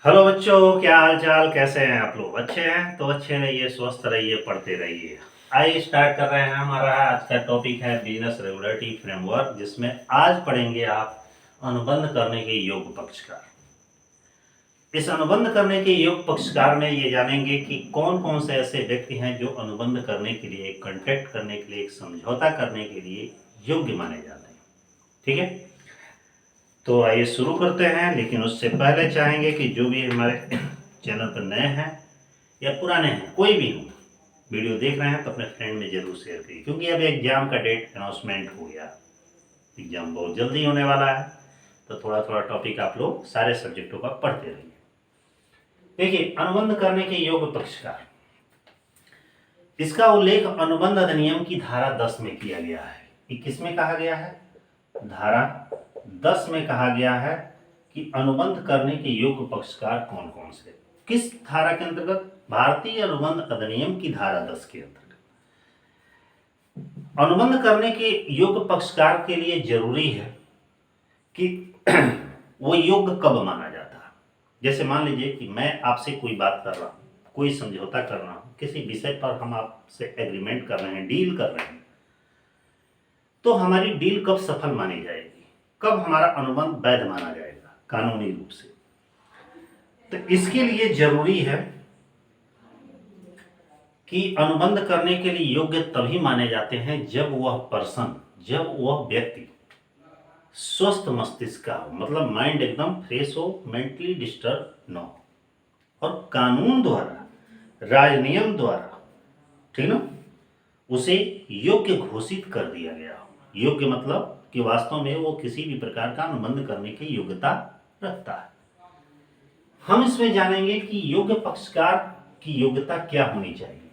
Hello बच्चों, क्या हाल चाल, कैसे हैं आप लोग? अच्छे हैं तो अच्छे रहिए, स्वस्थ रहिए, पढ़ते रहिए। आइए स्टार्ट कर रहे हैं। हमारा आज का टॉपिक है बिजनेस रेगुलेटरी फ्रेमवर्क, जिसमें आज पढ़ेंगे आप अनुबंध करने के योग्य पक्षकार। इस अनुबंध करने के योग्य पक्षकार में ये जानेंगे कि कौन कौन से ऐसे व्यक्ति हैं जो अनुबंध करने के लिए, एक कॉन्ट्रैक्ट करने के लिए, एक समझौता करने के लिए योग्य माने जाते हैं। ठीक है, तो आइए शुरू करते हैं। लेकिन उससे पहले चाहेंगे कि जो भी हमारे चैनल पर नए हैं या पुराने हैं, कोई भी हो, वीडियो देख रहे हैं तो अपने फ्रेंड में जरूर शेयर करिए, क्योंकि अब एग्जाम का डेट अनाउंसमेंट हो गया। एग्जाम बहुत जल्दी होने वाला है, तो थोड़ा थोड़ा टॉपिक आप लोग सारे सब्जेक्टों का पढ़ते रहिए। देखिए, अनुबंध करने के योग्य पक्षकार, इसका उल्लेख अनुबंध अधिनियम की धारा 10 में किया गया है। कि किसमें कहा गया है? धारा 10 में कहा गया है कि अनुबंध करने के योग्य पक्षकार कौन कौन से। किस धारा के अंतर्गत? भारतीय अनुबंध अधिनियम की धारा 10 के अंतर्गत। अनुबंध करने के योग्य पक्षकार के लिए जरूरी है कि वो योग्य कब माना जाता है। जैसे मान लीजिए कि मैं आपसे कोई बात कर रहा हूं, कोई समझौता कर रहा हूं, किसी विषय पर हम आपसे एग्रीमेंट कर रहे हैं, डील कर रहे हैं, तो हमारी डील कब सफल मानी जाएगी, कब हमारा अनुबंध वैध माना जाएगा कानूनी रूप से। तो इसके लिए जरूरी है कि अनुबंध करने के लिए योग्य तभी माने जाते हैं जब वह पर्सन, जब वह व्यक्ति स्वस्थ मस्तिष्क का हो, मतलब माइंड एकदम फ्रेश हो, मेंटली डिस्टर्ब न हो, और कानून द्वारा, राजनियम द्वारा, ठीक ना, उसे योग्य घोषित कर दिया गया हो। योग्य मतलब कि वास्तव में वो किसी भी प्रकार का अनुबंध करने की योग्यता रखता है। हम इसमें जानेंगे कि योग्य पक्षकार की योग्यता क्या होनी चाहिए।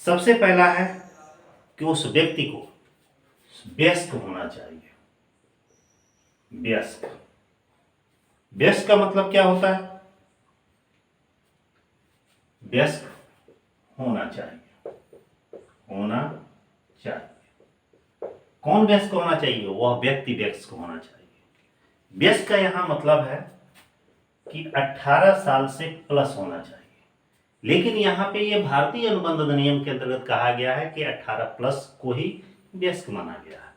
सबसे पहला है कि उस व्यक्ति को वयस्क होना चाहिए। वयस्क, वयस्क का मतलब क्या होता है? वयस्क होना चाहिए, होना चाहिए। कौन वयस्क होना चाहिए? वह व्यक्ति वयस्क होना चाहिए। वयस्क का यहां मतलब है कि 18 साल से प्लस होना चाहिए। लेकिन यहाँ पे ये भारतीय अनुबंध अधिनियम के अंतर्गत कहा गया है कि 18 प्लस को ही वयस्क माना गया है।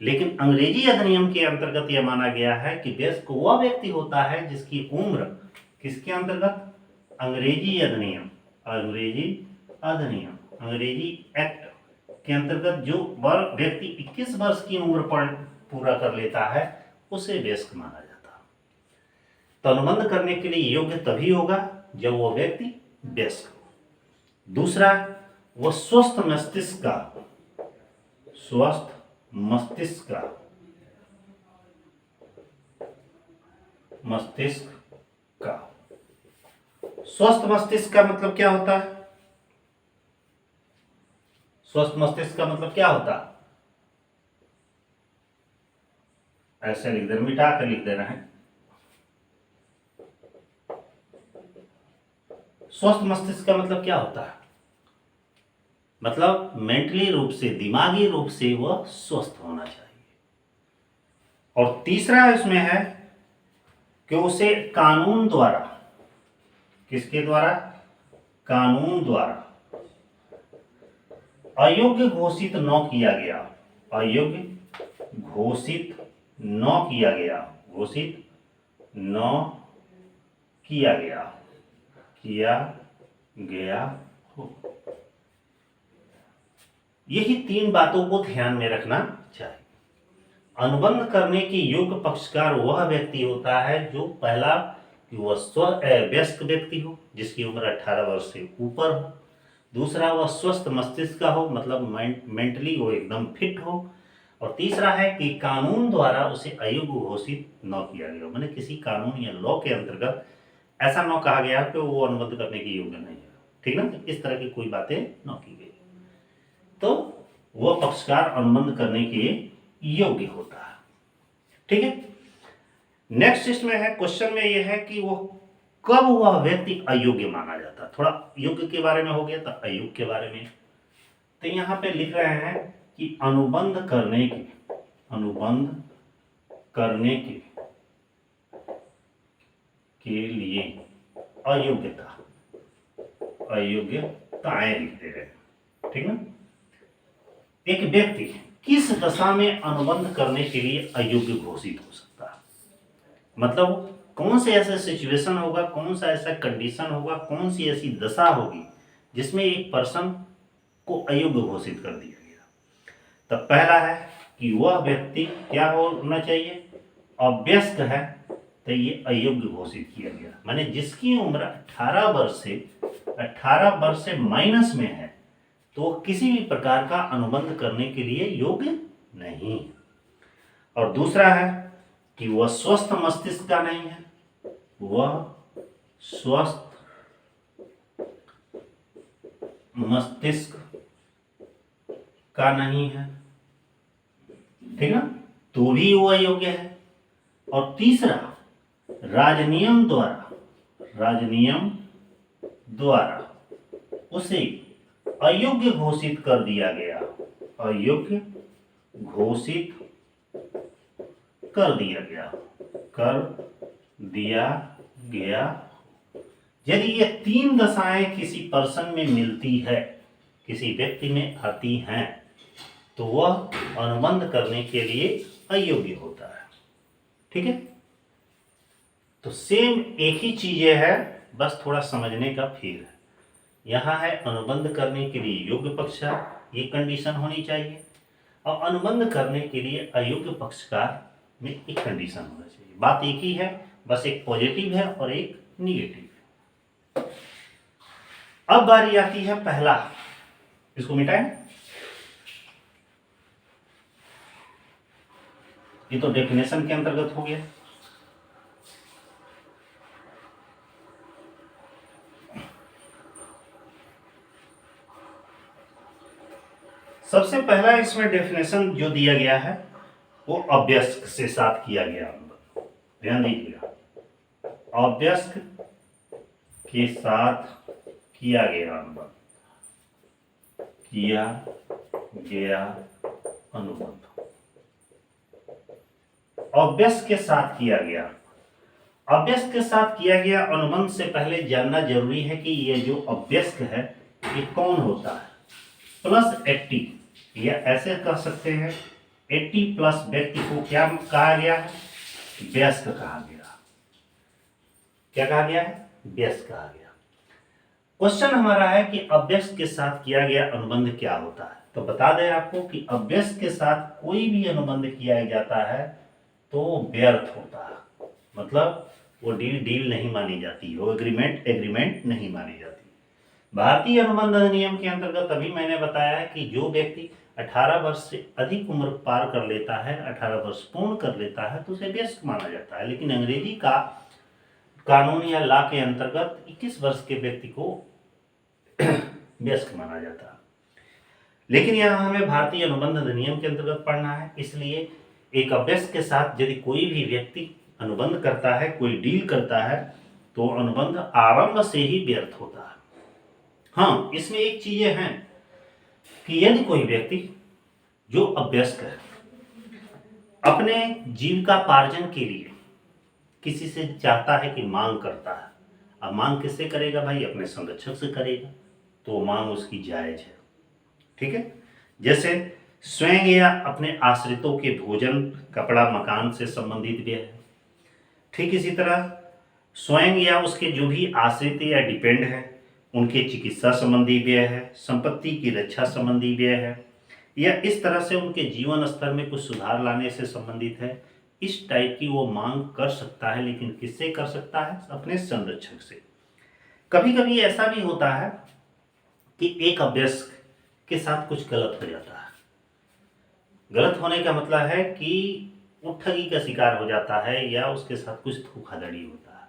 लेकिन अंग्रेजी अधिनियम के अंतर्गत यह माना गया है कि वयस्क वह व्यक्ति होता है जिसकी उम्र, किसके अंतर्गत? अंग्रेजी अधिनियम, अंग्रेजी अधिनियम, अंग्रेजी एक्ट के अंतर्गत जो व्यक्ति 21 वर्ष की उम्र पर पूरा कर लेता है, उसे वयस्क माना जाता है। तो अनुबंध करने के लिए योग्य तभी होगा जब वह व्यक्ति वयस्क हो। दूसरा, वह स्वस्थ मस्तिष्क का, स्वस्थ मस्तिष्क का, मस्तिष्क का। स्वस्थ मस्तिष्क का मतलब क्या होता है? स्वस्थ मस्तिष्क का मतलब क्या होता है? ऐसे लिख देना, मिटा कर लिख देना है। स्वस्थ मस्तिष्क का मतलब क्या होता है? मतलब मेंटली रूप से, दिमागी रूप से वह स्वस्थ होना चाहिए। और तीसरा इसमें है कि उसे कानून द्वारा, किसके द्वारा? कानून द्वारा अयोग्य घोषित न किया गया, अयोग्य घोषित न किया गया, घोषित न किया गया, किया गया हो। यही 3 बातों को ध्यान में रखना चाहिए। अनुबंध करने के योग्य पक्षकार वह व्यक्ति होता है जो, पहला, कि वह वयस्क व्यक्ति हो, जिसकी उम्र 18 वर्ष से ऊपर हो। दूसरा, वह स्वस्थ मस्तिष्क का हो, मतलब मेंटली वो एकदम फिट हो। और तीसरा है कि कानून द्वारा उसे अयोग्य घोषित न किया गया, मैंने किसी कानून या लॉ के अंतर्गत ऐसा न कहा गया कि वो अनुबंध करने के योग्य नहीं है, ठीक ना, इस तरह की कोई बातें न की गई, तो वह पक्षकार अनुबंध करने के योग्य होता है। ठीक है। नेक्स्ट इसमें है, क्वेश्चन में यह है कि वो कब वह व्यक्ति अयोग्य माना जाता है। थोड़ा योग्य के बारे में हो गया, तो अयोग्य के बारे में। तो यहां पे लिख रहे हैं कि अनुबंध करने की, अनुबंध करने के लिए अयोग्यताएं लिख दे रहे हैं, ठीक ना। एक व्यक्ति किस दशा में अनुबंध करने के लिए अयोग्य घोषित हो सकता है, मतलब कौन से ऐसा सिचुएशन होगा, कौन सा ऐसा कंडीशन होगा, कौन सी ऐसी दशा होगी जिसमें एक पर्सन को अयोग्य घोषित कर दिया गया। तो पहला है कि वह व्यक्ति क्या होना चाहिए, अभ्यस्त है, तो ये अयोग्य घोषित किया गया। माने जिसकी उम्र 18 वर्ष से माइनस में है तो किसी भी प्रकार का अनुबंध करने के लिए योग्य नहीं। और दूसरा है कि वह स्वस्थ मस्तिष्क का नहीं है, वह स्वस्थ मस्तिष्क का नहीं है, ठीक है, तो भी वो अयोग्य है। और तीसरा, राजनियम द्वारा उसे अयोग्य घोषित कर दिया गया, अयोग्य घोषित कर दिया गया। यदि ये तीन दशाएं किसी पर्सन में मिलती है, किसी व्यक्ति में आती हैं, तो वह अनुबंध करने के लिए अयोग्य होता है, ठीक है। तो सेम एक ही चीजें है, बस थोड़ा समझने का फेर है। यहाँ है अनुबंध करने के लिए योग्य पक्षकार, ये कंडीशन होनी चाहिए, और अनुबंध करने के लिए अयोग्य पक्षकार में एक कंडीशन होना चाहिए। बात एक ही है, बस एक पॉजिटिव है और एक निगेटिव है। अब बारी आती है पहला, इसको मिटाएं। ये तो डेफिनेशन के अंतर्गत हो गया। सबसे पहला इसमें डेफिनेशन जो दिया गया है वो अभ्यस्त से साथ किया गया अनुबंध। ध्यान दीजिएगा, अभ्यस्त के साथ किया गया अनुबंध, अभ्यस्त के साथ किया गया। अभ्यस्त के साथ किया गया अनुबंध से पहले जानना जरूरी है कि ये जो अभ्यस्त है ये कौन होता है। प्लस 80, या ऐसे कह सकते हैं 80 प्लस व्यक्ति को क्या कहा गया है, व्यस्क कहा गया। क्या कहा गया है, व्यस्क कहा गया। क्वेश्चन हमारा है कि अभ्यस्त के साथ किया गया अनुबंध क्या होता है। तो बता दें आपको कि अभ्यस्त के साथ कोई भी अनुबंध किया जाता है तो व्यर्थ होता है, मतलब वो डील नहीं मानी जाती, वो एग्रीमेंट नहीं मानी जाती। भारतीय अनुबंध अधिनियम के अंतर्गत अभी मैंने बताया है कि जो व्यक्ति 18 वर्ष से अधिक उम्र पार कर लेता है, 18 वर्ष पूर्ण कर लेता है, तो उसे वयस्क माना जाता है। लेकिन अंग्रेजी का कानून या लॉ के अंतर्गत 21 वर्ष के व्यक्ति को वयस्क माना जाता है। लेकिन यहाँ हमें भारतीय अनुबंध अधिनियम के अंतर्गत पढ़ना है, इसलिए एक अभ्यस्त के साथ यदि कोई भी व्यक्ति अनुबंध करता है, कोई डील करता है, तो अनुबंध आरंभ से ही व्यर्थ होता है। हाँ, इसमें एक चीजें हैं कि यदि कोई व्यक्ति जो अभ्यस्त है अपने जीविकापार्जन के लिए किसी से चाहता है कि मांग करता है, अब मांग किससे करेगा भाई, अपने संरक्षक से करेगा, तो मांग उसकी जायज है, ठीक है। जैसे स्वयं या अपने आश्रितों के भोजन, कपड़ा, मकान से संबंधित व्यय है। ठीक इसी तरह स्वयं या उसके जो भी आश्रित या डिपेंड है उनके चिकित्सा संबंधी व्यय है, संपत्ति की रक्षा संबंधी व्यय है, या इस तरह से उनके जीवन स्तर में कुछ सुधार लाने से संबंधित है। इस टाइप की वो मांग कर सकता है, लेकिन किससे कर सकता है, अपने संरक्षक से। कभी कभी ऐसा भी होता है कि एक अभ्यस्त के साथ कुछ गलत हो जाता है। गलत होने का मतलब है कि वो ठगी का शिकार हो जाता है या उसके साथ कुछ धोखाधड़ी होता है।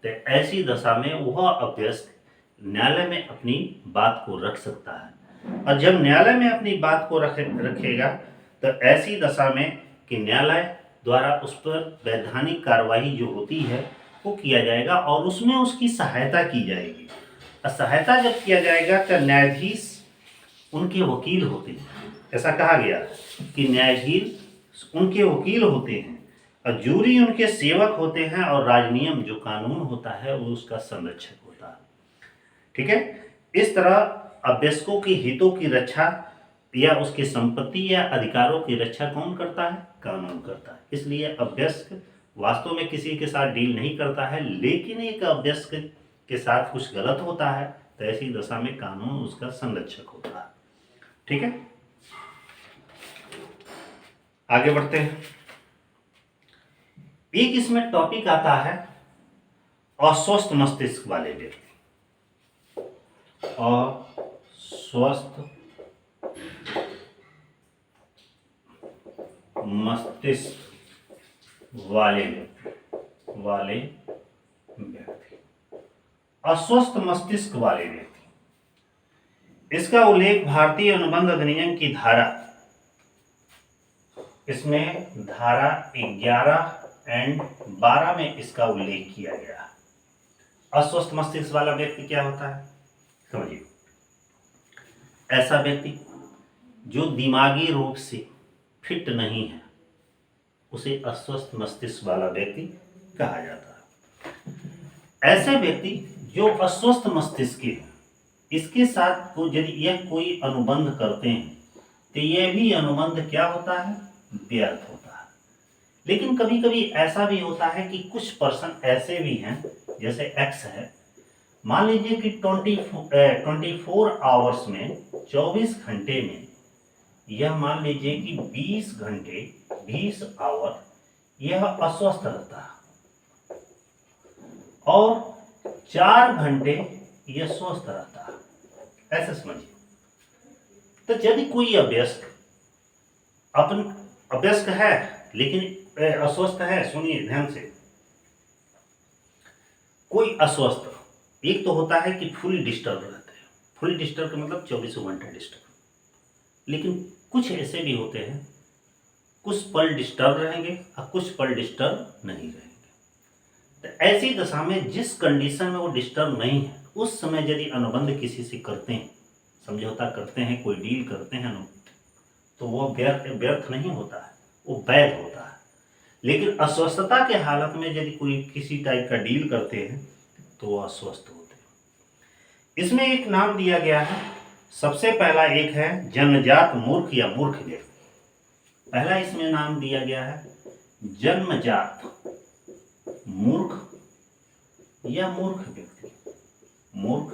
तो ऐसी दशा में वह अभ्यस्त न्यायालय में अपनी बात को रख सकता है, और जब न्यायालय में अपनी बात को रखेगा तो ऐसी दशा में कि न्यायालय द्वारा उस पर वैधानिक कार्रवाई जो होती है वो किया जाएगा और उसमें उसकी सहायता की जाएगी। और सहायता जब किया जाएगा तो न्यायाधीश उनके वकील होते हैं। ऐसा कहा गया कि न्यायाधीश उनके वकील होते हैं और जूरी उनके सेवक होते हैं और राजनियम जो कानून होता है वो उसका संरक्षक होता है। ठीक है। इस तरह अभ्यस्कों के हितों की रक्षा या उसकी संपत्ति या अधिकारों की रक्षा कौन करता है? कानून करता है। इसलिए अभ्यस्क वास्तव में किसी के साथ डील नहीं करता है, लेकिन एक अभ्यस्क के साथ कुछ गलत होता है तो ऐसी दशा में कानून उसका संरक्षक होता है। ठीक है, आगे बढ़ते हैं। एक इसमें टॉपिक आता है अस्वस्थ मस्तिष्क वाले व्यक्ति। अस्वस्थ मस्तिष्क वाले व्यक्ति अस्वस्थ मस्तिष्क वाले व्यक्ति, इसका उल्लेख भारतीय अनुबंध अधिनियम की धारा, इसमें धारा 11 एंड 12 में इसका उल्लेख किया गया। अस्वस्थ मस्तिष्क वाला व्यक्ति क्या होता है समझिए। ऐसा व्यक्ति जो दिमागी रूप से फिट नहीं है उसे अस्वस्थ मस्तिष्क वाला व्यक्ति कहा जाता है। ऐसे व्यक्ति जो अस्वस्थ मस्तिष्क के हैं, इसके साथ यदि यह कोई अनुबंध करते हैं तो यह भी अनुबंध क्या होता है? व्यर्थ होता है। लेकिन कभी कभी ऐसा भी होता है कि कुछ पर्सन ऐसे भी हैं, जैसे एक्स है, मान लीजिए कि 24 आवर्स में 24 घंटे में यह मान लीजिए कि 20 घंटे 20 आवर यह अस्वस्थ रहता है और 4 घंटे यह स्वस्थ रहता है, ऐसे समझिए। तो यदि कोई अभ्यस्क है लेकिन अस्वस्थ है, सुनिए ध्यान से, कोई अस्वस्थ एक तो होता है कि फुली डिस्टर्ब रहते हैं, फुली डिस्टर्ब का मतलब 24 घंटे डिस्टर्ब, लेकिन कुछ ऐसे भी होते हैं कुछ पल डिस्टर्ब रहेंगे और कुछ पल डिस्टर्ब नहीं रहेंगे। तो ऐसी दशा में जिस कंडीशन में वो डिस्टर्ब नहीं है उस समय यदि अनुबंध किसी से करते हैं, समझौता करते हैं, कोई डील करते हैं तो वो व्यर्थ नहीं होता है, वो वैध होता है। लेकिन अस्वस्थता के हालत में यदि कोई किसी टाइप का डील करते हैं तो वो अस्वस्थ होते हैं। इसमें एक नाम दिया गया है, सबसे पहला एक है जन्मजात मूर्ख या मूर्ख व्यक्ति। पहला इसमें नाम दिया गया है जन्मजात मूर्ख या मूर्ख व्यक्ति। मूर्ख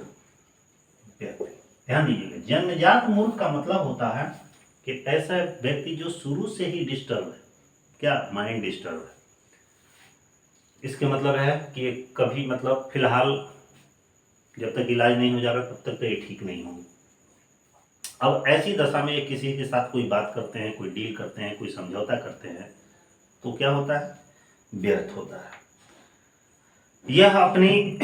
व्यक्ति, ध्यान दीजिएगा, जन्मजात मूर्ख का मतलब होता है कि ऐसा व्यक्ति जो शुरू से ही डिस्टर्ब है, क्या माइंड डिस्टर्ब है। इसके मतलब है कि कभी मतलब फिलहाल जब तक इलाज नहीं हो जाएगा तब तक तो ये ठीक नहीं होंगे। अब ऐसी दशा में किसी के साथ कोई बात करते हैं, कोई डील करते हैं, कोई समझौता करते हैं तो क्या होता है? व्यर्थ होता है। यह अपनी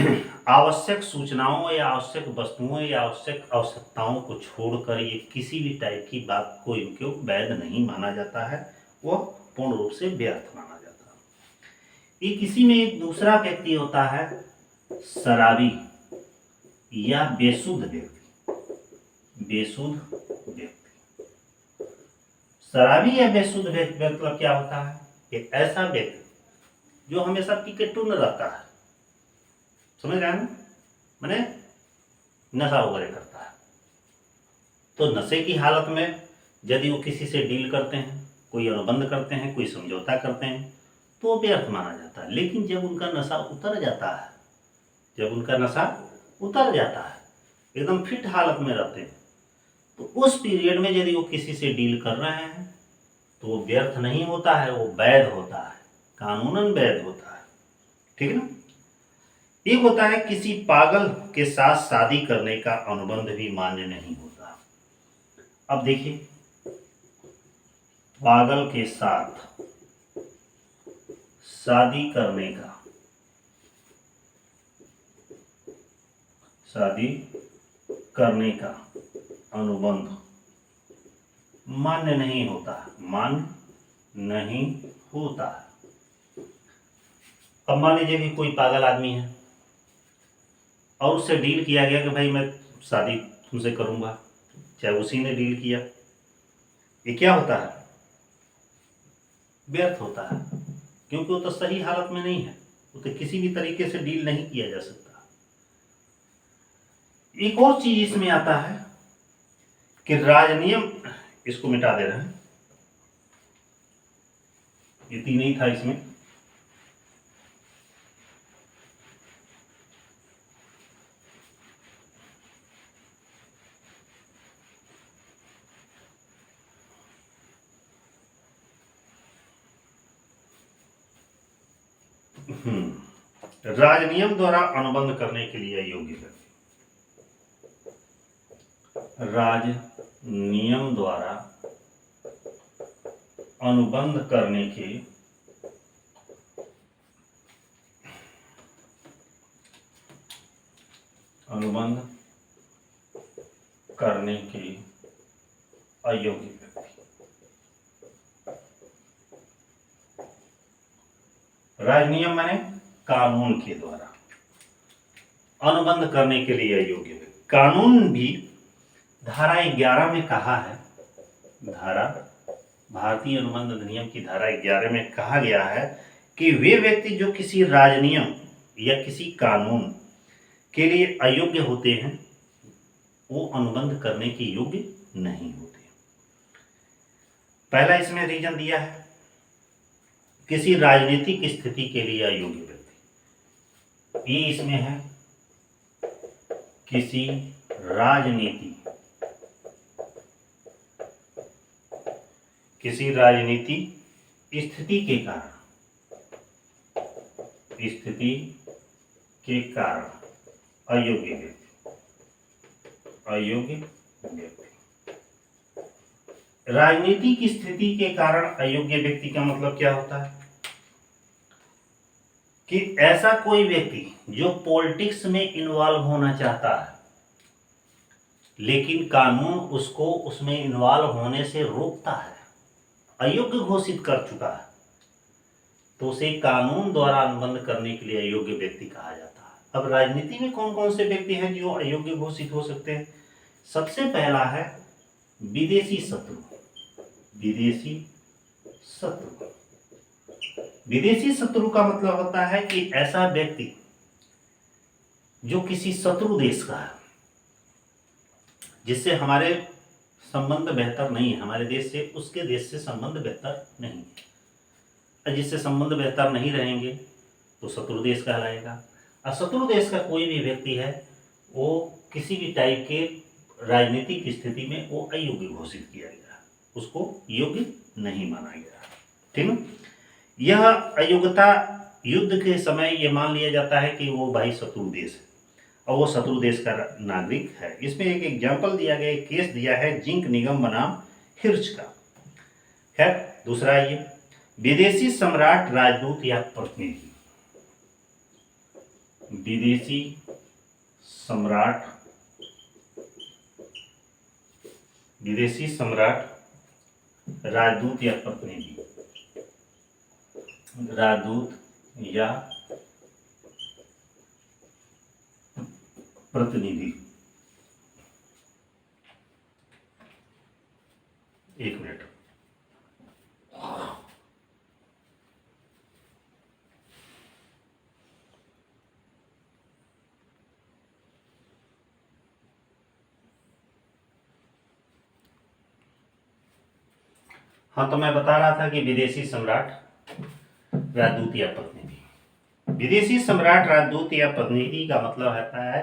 आवश्यक सूचनाओं या आवश्यक वस्तुओं या आवश्यक आवश्यकताओं को छोड़कर ये किसी भी टाइप की बात को इनको वैध नहीं माना जाता है, वह पूर्ण रूप से व्यर्थ माना जाता है। ये किसी में एक दूसरा व्यक्ति होता है शराबी या बेसुध व्यक्ति। बेसुध व्यक्ति, शराबी या बेसुध व्यक्ति मतलब क्या होता है कि ऐसा व्यक्ति जो हमेशा पीके टुन रहता है, समझ रहे हैं ना, मैंने नशा वगैरह करता है। तो नशे की हालत में यदि वो किसी से डील करते हैं, कोई अनुबंध करते हैं, कोई समझौता करते हैं तो वो व्यर्थ माना जाता है। लेकिन जब उनका नशा उतर जाता है, जब उनका नशा उतर जाता है, एकदम फिट हालत में रहते हैं, तो उस पीरियड में यदि वो किसी से डील कर रहे हैं तो वो व्यर्थ नहीं होता है, वो वैध होता है, कानूनन वैध होता है। ठीक है ना। एक होता है किसी पागल के साथ शादी करने का अनुबंध भी मान्य नहीं होता। अब देखिए, पागल के साथ शादी करने का अनुबंध मान्य नहीं होता, मान्य नहीं होता। अब मान लीजिए कि कोई पागल आदमी है और उससे डील किया गया कि भाई मैं शादी तुमसे करूंगा, चाहे उसी ने डील किया, ये क्या होता है? व्यर्थ होता है। क्योंकि वो तो सही हालत में नहीं है, वो तो किसी भी तरीके से डील नहीं किया जा सकता। एक और चीज इसमें आता है कि राजनियम, इसको मिटा दे रहे हैं, ये तीन ही था इसमें। राजनियम द्वारा अनुबंध करने के लिए योग्य व्यक्ति, राजनियम द्वारा अनुबंध करने के अयोग्य व्यक्ति। राजनियम माने कानून के द्वारा अनुबंध करने के लिए अयोग्य व्यक्ति। कानून भी धारा 11 में कहा है, धारा भारतीय अनुबंध अधिनियम की धारा 11 में कहा गया है कि वे व्यक्ति जो किसी राजनियम या किसी कानून के लिए अयोग्य होते हैं वो अनुबंध करने के योग्य नहीं होते। पहला इसमें रीजन दिया है किसी राजनीतिक स्थिति के लिए अयोग्य व्यक्ति, ये इसमें है किसी राजनीति स्थिति के कारण अयोग्य व्यक्ति। राजनीतिक स्थिति के कारण अयोग्य व्यक्ति का मतलब क्या होता है कि ऐसा कोई व्यक्ति जो पॉलिटिक्स में इन्वॉल्व होना चाहता है लेकिन कानून उसको उसमें इन्वॉल्व होने से रोकता है, अयोग्य घोषित कर चुका है, तो उसे कानून द्वारा अनुबंध करने के लिए अयोग्य व्यक्ति कहा जाता है। अब राजनीति में कौन कौन से व्यक्ति हैं जो अयोग्य घोषित हो सकते हैं? सबसे पहला है विदेशी शत्रु। विदेशी शत्रु का मतलब होता है कि ऐसा व्यक्ति जो किसी शत्रु देश का है, जिससे हमारे संबंध बेहतर नहीं है, हमारे देश से उसके देश से संबंध बेहतर नहीं है। जिससे संबंध बेहतर नहीं रहेंगे तो शत्रु देश कहलाएगा। और शत्रु देश का कोई भी व्यक्ति है वो किसी भी टाइप के राजनीतिक स्थिति में वो अयोग्य घोषित किया गया, उसको योग्य नहीं माना गया। ठीक है, यह अयोग्यता युद्ध के समय ये मान लिया जाता है कि वो भाई शत्रु देश है और वो शत्रु देश का नागरिक है। इसमें एक एग्जाम्पल दिया गया, एक केस दिया है जिंक निगम बनाम हिर्च का। खैर, दूसरा ये विदेशी सम्राट, राजदूत या प्रतिनिधि। विदेशी सम्राट, राजदूत या प्रतिनिधि। राजदूत या प्रतिनिधि। एक मिनट। हाँ, तो मैं बता रहा था कि विदेशी सम्राट, राजदूत या प्रतिनिधि। विदेशी सम्राट, राजदूत या प्रतिनिधि का मतलब होता है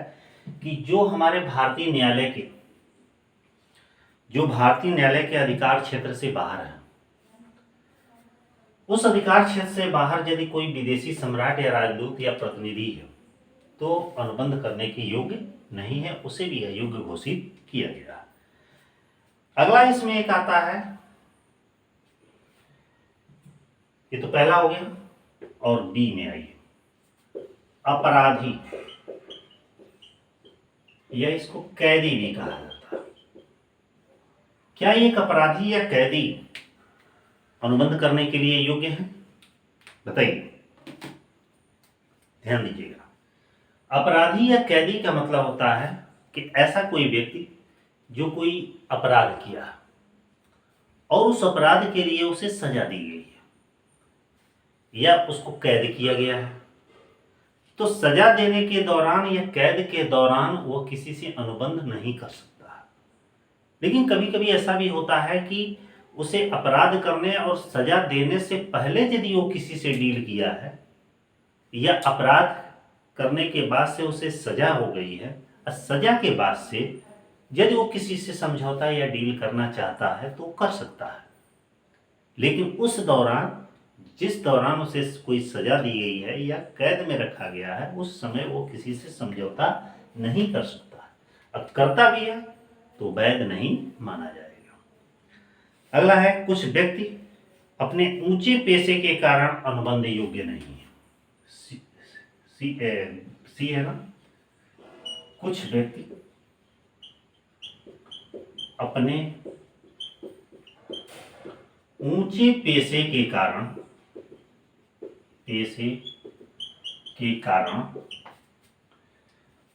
कि जो हमारे भारतीय न्यायालय के अधिकार क्षेत्र से बाहर है, उस अधिकार क्षेत्र से बाहर यदि कोई विदेशी सम्राट या राजदूत या प्रतिनिधि है तो अनुबंध करने के योग्य नहीं है, उसे भी अयोग्य घोषित किया गया। अगला इसमें एक आता है, ये तो पहला हो गया, और बी में आइए, अपराधी या इसको कैदी भी कहा जाता है। क्या एक अपराधी या कैदी अनुबंध करने के लिए योग्य है? बताइए, ध्यान दीजिएगा। अपराधी या कैदी का मतलब होता है कि ऐसा कोई व्यक्ति जो कोई अपराध किया और उस अपराध के लिए उसे सजा दी गई है, या उसको कैद किया गया है, तो सजा देने के दौरान या कैद के दौरान वो किसी से अनुबंध नहीं कर सकता। लेकिन कभी कभी ऐसा भी होता है कि उसे अपराध करने और सजा देने से पहले यदि वो किसी से डील किया है या अपराध करने के बाद से उसे सजा हो गई है और सजा के बाद से यदि वो किसी से समझौता या डील करना चाहता है तो कर सकता है। लेकिन उस दौरान, जिस दौरान उसे कोई सजा दी गई है या कैद में रखा गया है, उस समय वो किसी से समझौता नहीं कर सकता। अब करता भी है तो वैध नहीं माना जाएगा। अगला है, कुछ व्यक्ति अपने ऊंचे पेशे के कारण अनुबंध योग्य नहीं है। सी है ना। कुछ व्यक्ति अपने ऊंचे पेशे के कारण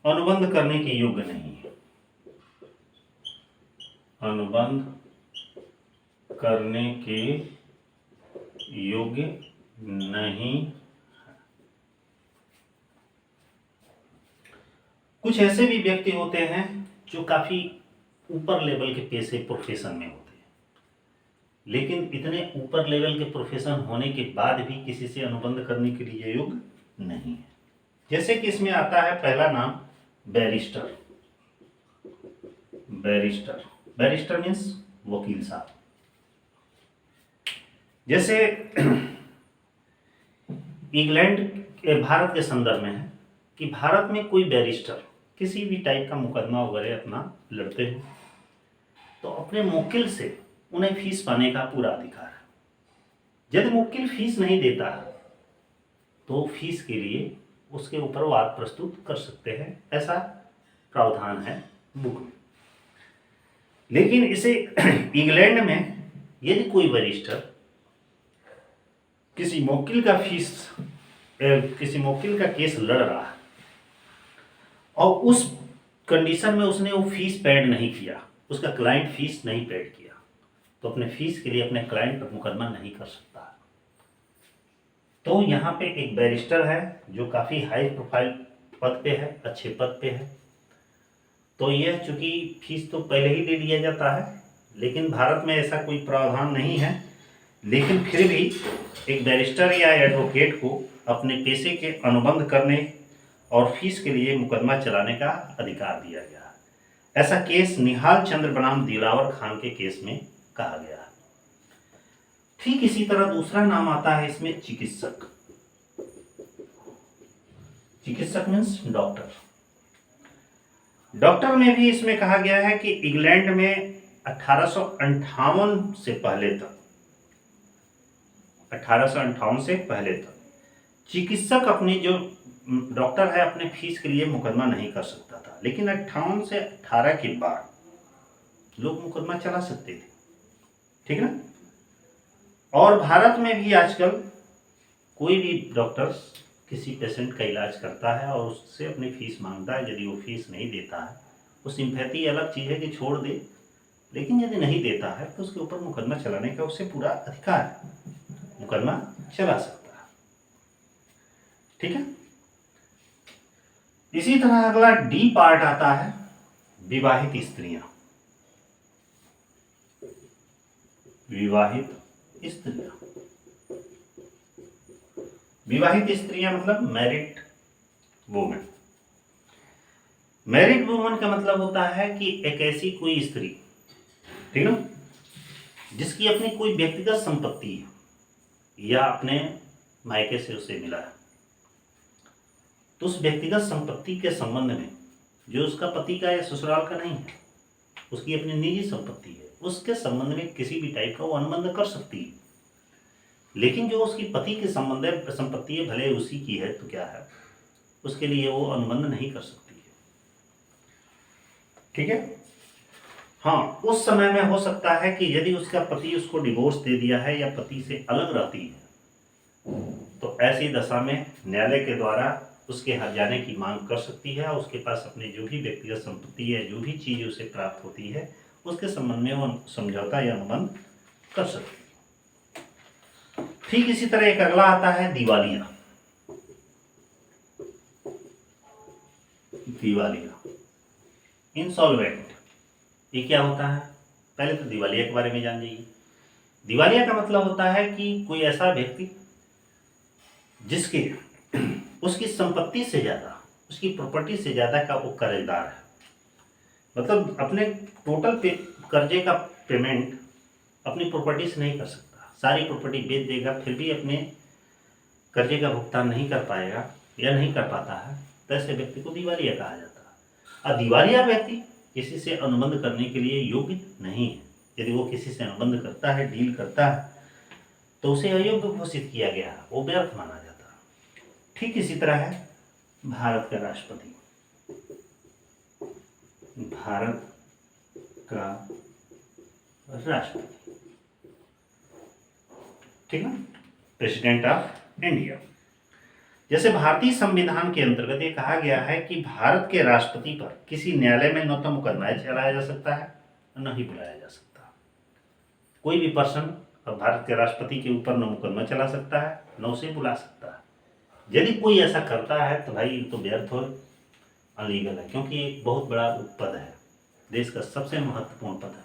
अनुबंध करने के योग्य नहीं है। अनुबंध करने के योग्य नहीं। कुछ ऐसे भी व्यक्ति होते हैं जो काफी ऊपर लेवल के पेशे प्रोफेशन में होते हैं, लेकिन इतने ऊपर लेवल के प्रोफेशन होने के बाद भी किसी से अनुबंध करने के लिए योग्य नहीं है। जैसे कि इसमें आता है पहला नाम बैरिस्टर। बैरिस्टर मीन्स वकील साहब। जैसे इंग्लैंड के भारत के संदर्भ में है कि भारत में कोई बैरिस्टर किसी भी टाइप का मुकदमा वगैरह अपना लड़ते हैं तो अपने मुवक्किल से उन्हें फीस पाने का पूरा अधिकार है। यदि मुवक्किल फीस नहीं देता है तो फीस के लिए उसके ऊपर वाद प्रस्तुत कर सकते हैं, ऐसा प्रावधान है बुक में। लेकिन इसे इंग्लैंड में यदि कोई बैरिस्टर किसी मुवक्किल का केस लड़ रहा है और उस कंडीशन में उसने वो फीस पेड नहीं किया, उसका क्लाइंट फीस नहीं पेड किया, तो अपने फीस के लिए अपने क्लाइंट पर मुकदमा नहीं कर सकता। तो यहाँ पे एक बैरिस्टर है जो काफ़ी हाई प्रोफाइल पद पे है, अच्छे पद पे है, तो यह चूंकि फीस तो पहले ही ले लिया जाता है, लेकिन भारत में ऐसा कोई प्रावधान नहीं है, लेकिन फिर भी एक बैरिस्टर या एडवोकेट को अपने पेशे के अनुबंध करने और फीस के लिए मुकदमा चलाने का अधिकार दिया गया है। ऐसा केस निहाल चंद्र बनाम दिलावर खान के केस में कहा गया है। ठीक इसी तरह दूसरा नाम आता है इसमें चिकित्सक। चिकित्सक मीन्स डॉक्टर। डॉक्टर में भी इसमें कहा गया है कि इंग्लैंड में 1858 से पहले तक चिकित्सक अपनी जो डॉक्टर है अपने फीस के लिए मुकदमा नहीं कर सकता था, लेकिन 58 से 18 के बाद लोग मुकदमा चला सकते थे, ठीक ना। और भारत में भी आजकल कोई भी डॉक्टर किसी पेशेंट का इलाज करता है और उससे अपनी फीस मांगता है, यदि वो फीस नहीं देता है, वो सिंपैथी अलग चीज़ है कि छोड़ दे, लेकिन यदि नहीं देता है तो उसके ऊपर मुकदमा चलाने का उसे पूरा अधिकार है, मुकदमा चला सकता है, ठीक है। इसी तरह अगला डी पार्ट आता है विवाहित स्त्रियां। विवाहित स्त्रियां मतलब मैरिड वुमेन। मैरिड वुमेन का मतलब होता है कि एक ऐसी कोई स्त्री, ठीक ना, जिसकी अपनी कोई व्यक्तिगत संपत्ति है या अपने मायके से उसे मिला है, तो उस व्यक्तिगत संपत्ति के संबंध में जो उसका पति का या ससुराल का नहीं है, उसकी अपनी निजी संपत्ति है, उसके संबंध में किसी भी टाइप का वो अनुबंध कर सकती है। लेकिन जो उसकी पति के संबंध संपत्ति है, भले उसी की है तो क्या है, उसके लिए वो अनुबंध नहीं कर सकती है, ठीक है। हाँ, उस समय में हो सकता है कि यदि उसका पति उसको डिवोर्स दे दिया है या पति से अलग रहती है, तो ऐसी दशा में न्यायालय के द्वारा उसके हट जाने की मांग कर सकती है और उसके पास अपनी जो भी व्यक्तिगत संपत्ति है, जो भी चीज़ उसे प्राप्त होती है, उसके संबंध में वो समझौता या अनुबंध कर सकती है। ठीक इसी तरह एक अगला आता है दिवालिया। दिवालिया, इंसॉल्वेंट, ये क्या होता है? पहले तो दिवालिया के बारे में जान जाइए। दिवालिया का मतलब होता है कि कोई ऐसा व्यक्ति जिसके उसकी संपत्ति से ज्यादा, उसकी प्रॉपर्टी से ज्यादा का वो कर्जदार है। मतलब अपने टोटल कर्जे का पेमेंट अपनी प्रॉपर्टी से नहीं कर सकता, सारी प्रॉपर्टी बेच देगा फिर भी अपने कर्जे का भुगतान नहीं कर पाएगा या नहीं कर पाता है, तो ऐसे व्यक्ति को दिवालिया कहा जाता है। और दिवालिया व्यक्ति किसी से अनुबंध करने के लिए योग्य नहीं है। यदि वो किसी से अनुबंध करता है, डील करता है, तो उसे अयोग्य घोषित किया गया, वो व्यर्थ माना जाता है। ठीक इसी तरह है भारत का राष्ट्रपति। भारत का राष्ट्रपति, ठीक है, प्रेसिडेंट ऑफ इंडिया। जैसे भारतीय संविधान के अंतर्गत ये कहा गया है कि भारत के राष्ट्रपति पर किसी न्यायालय में न तो मुकदमा चलाया जा सकता है न ही बुलाया जा सकता। कोई भी पर्सन भारत के राष्ट्रपति के ऊपर न मुकदमा चला सकता है न उसे बुला सकता है। यदि कोई ऐसा करता है तो भाई तो व्यर्थ हो, अनलीगल है, क्योंकि एक बहुत बड़ा पद है, देश का सबसे महत्वपूर्ण पद है।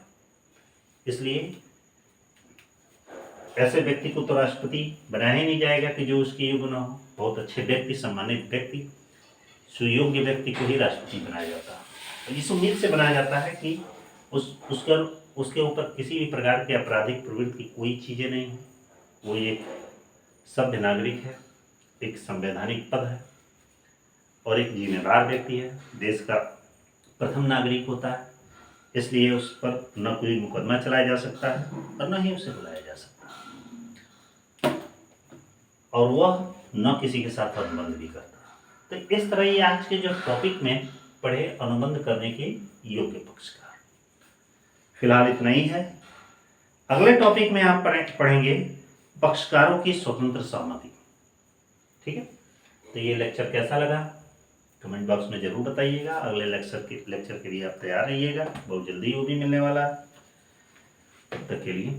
इसलिए ऐसे व्यक्ति को तो राष्ट्रपति बनाया ही नहीं जाएगा कि जो उसके योग्य न हो। बहुत अच्छे व्यक्ति, सम्मानित व्यक्ति, सुयोग्य व्यक्ति को ही राष्ट्रपति बनाया जाता है। इस उम्मीद से बनाया जाता है कि उसके ऊपर किसी भी प्रकार के आपराधिक प्रवृत्ति की कोई चीज़ें नहीं है। वो एक सभ्य नागरिक है, एक संवैधानिक पद है और एक जिम्मेदार व्यक्ति है, देश का प्रथम नागरिक होता है। इसलिए उस पर न कोई मुकदमा चलाया जा सकता है और न ही उसे बुलाया जा सकता है, और वह न किसी के साथ अनुबंध भी करता। तो इस तरह ये आज के जो टॉपिक में पढ़े अनुबंध करने के योग्य पक्षकार। फिलहाल इतना ही है। अगले टॉपिक में आप पढ़ेंगे पक्षकारों की स्वतंत्र सहमति। ठीक है, तो ये लेक्चर कैसा लगा कमेंट बॉक्स में जरूर बताइएगा। अगले लेक्चर के लिए आप तैयार रहिएगा, बहुत जल्दी वो भी मिलने वाला है। तब तक के लिए